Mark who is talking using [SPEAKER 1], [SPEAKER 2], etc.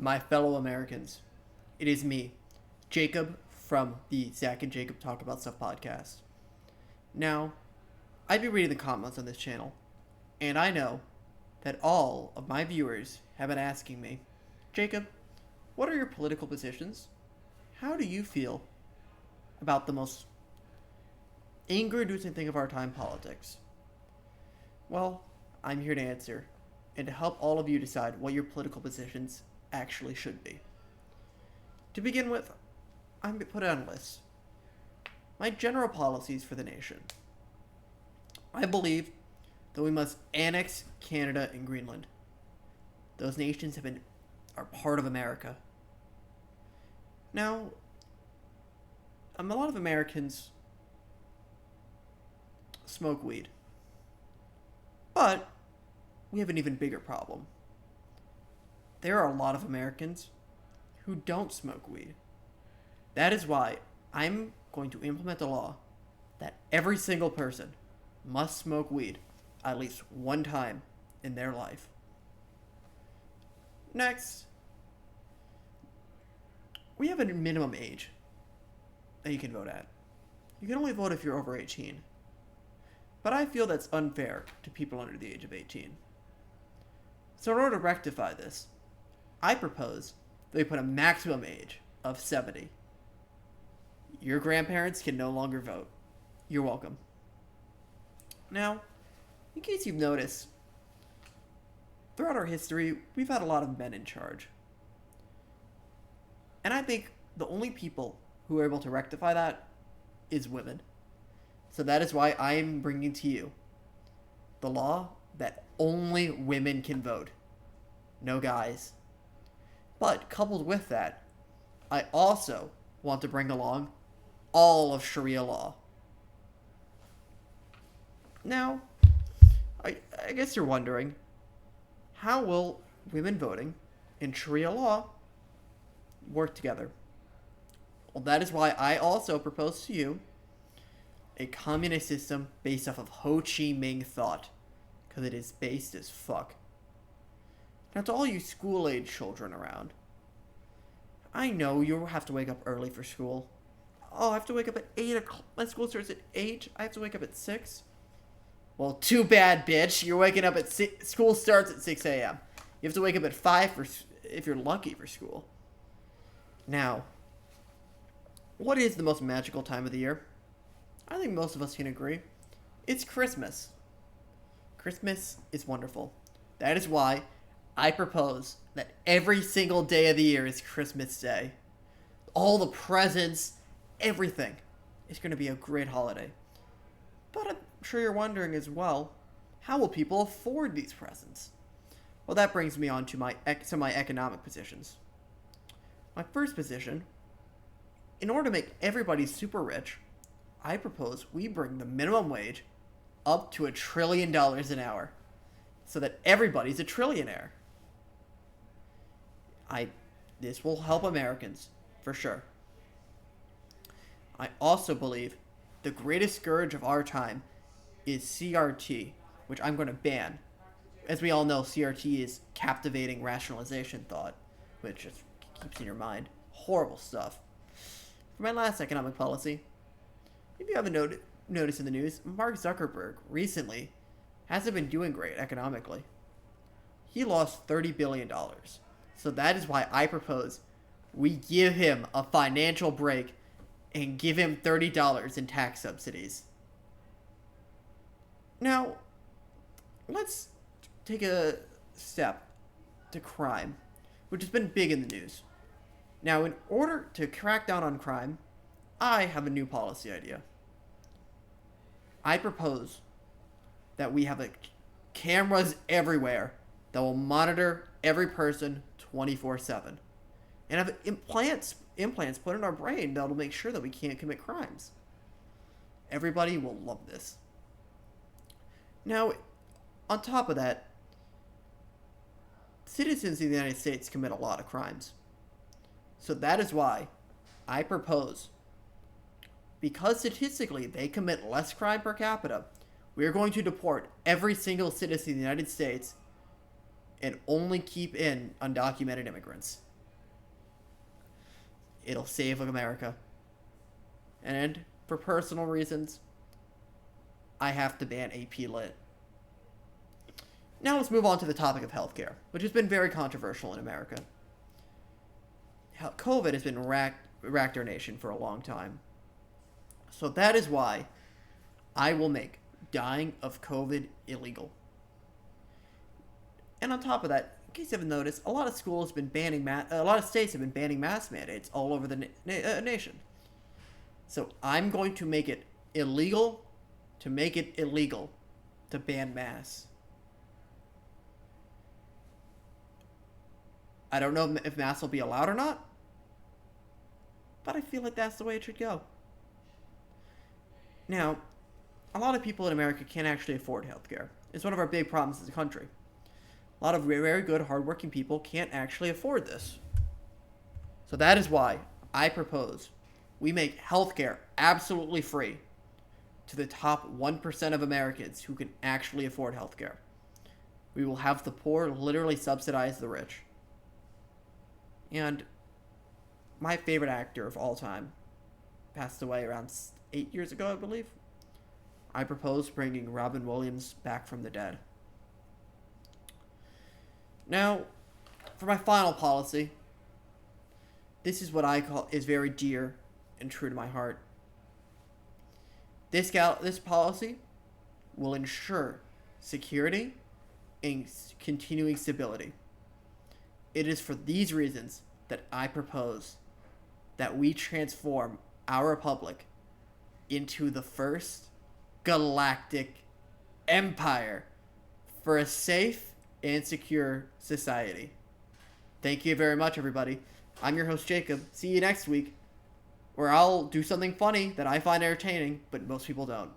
[SPEAKER 1] My fellow Americans, it is me, Jacob, from the Zach and Jacob Talk About Stuff podcast. Now, I've been reading the comments on this channel, and I know that all of my viewers have been asking me, Jacob, what are your political positions? How do you feel about the most anger-inducing thing of our time, politics? Well, I'm here to answer, and to help all of you decide what your political positions actually should be. To begin with, I'm going to put it on a list. My general policies for the nation. I believe that we must annex Canada and Greenland. Those nations are part of America. Now, a lot of Americans smoke weed. But we have an even bigger problem. There are a lot of Americans who don't smoke weed. That is why I'm going to implement a law that every single person must smoke weed at least one time in their life. Next, we have a minimum age that you can vote at. You can only vote if you're over 18. But I feel that's unfair to people under the age of 18. So in order to rectify this, I propose that we put a maximum age of 70. Your grandparents can no longer vote. You're welcome. Now, in case you've noticed, throughout our history, we've had a lot of men in charge. And I think the only people who are able to rectify that is women. So that is why I'm bringing to you the law that only women can vote. No guys. But coupled with that, I also want to bring along all of Sharia law. Now, I guess you're wondering, how will women voting and Sharia law work together? Well, that is why I also propose to you a communist system based off of Ho Chi Minh thought, because it is based as fuck. Now, to all you school-age children around, I know you have to wake up early for school. Oh, I have to wake up at 8 o'clock. My school starts at 8. I have to wake up at 6. Well, too bad, bitch. You're waking up at 6. School starts at 6 a.m. You have to wake up at 5 if you're lucky for school. Now, what is the most magical time of the year? I think most of us can agree. It's Christmas. Christmas is wonderful. That is why I propose that every single day of the year is Christmas Day. All the presents, everything. It's going to be a great holiday. But I'm sure you're wondering as well, how will people afford these presents? Well, that brings me on to my economic positions. My first position, in order to make everybody super rich, I propose we bring the minimum wage up to $1 trillion an hour so that everybody's a trillionaire. This will help Americans, for sure. I also believe the greatest scourge of our time is CRT, which I'm going to ban. As we all know, CRT is captivating rationalization thought, which just keeps in your mind. Horrible stuff. For my last economic policy, if you haven't noticed in the news, Mark Zuckerberg recently hasn't been doing great economically. He lost $30 billion. So that is why I propose we give him a financial break and give him $30 in tax subsidies. Now, let's take a step to crime, which has been big in the news. Now, in order to crack down on crime, I have a new policy idea. I propose that we have cameras everywhere that will monitor every person 24/7, and have implants put in our brain that will make sure that we can't commit crimes. Everybody will love this. Now, on top of that, citizens in the United States commit a lot of crimes. So that is why I propose, because statistically they commit less crime per capita, we are going to deport every single citizen in the United States and only keep in undocumented immigrants. It'll save America. And for personal reasons, I have to ban AP Lit. Now let's move on to the topic of healthcare, which has been very controversial in America. COVID has been racked our nation for a long time. So that is why I will make dying of COVID illegal. And on top of that, in case you haven't noticed, a lot of schools have been banning a lot of states have been banning mask mandates all over the nation. So I'm going to make it illegal to make it illegal to ban masks. I don't know if masks will be allowed or not, but I feel like that's the way it should go. Now, a lot of people in America can't actually afford healthcare. It's one of our big problems as a country. A lot of very good, hardworking people can't actually afford this. So that is why I propose we make healthcare absolutely free to the top 1% of Americans who can actually afford healthcare. We will have the poor literally subsidize the rich. And my favorite actor of all time passed away around 8 years ago, I believe. I propose bringing Robin Williams back from the dead. Now, for my final policy, this is what I call is very dear and true to my heart. This policy will ensure security and continuing stability. It is for these reasons that I propose that we transform our republic into the first galactic empire for a safe and secure society. Thank you very much, everybody. I'm your host, Jacob. See you next week, where I'll do something funny that I find entertaining, but most people don't.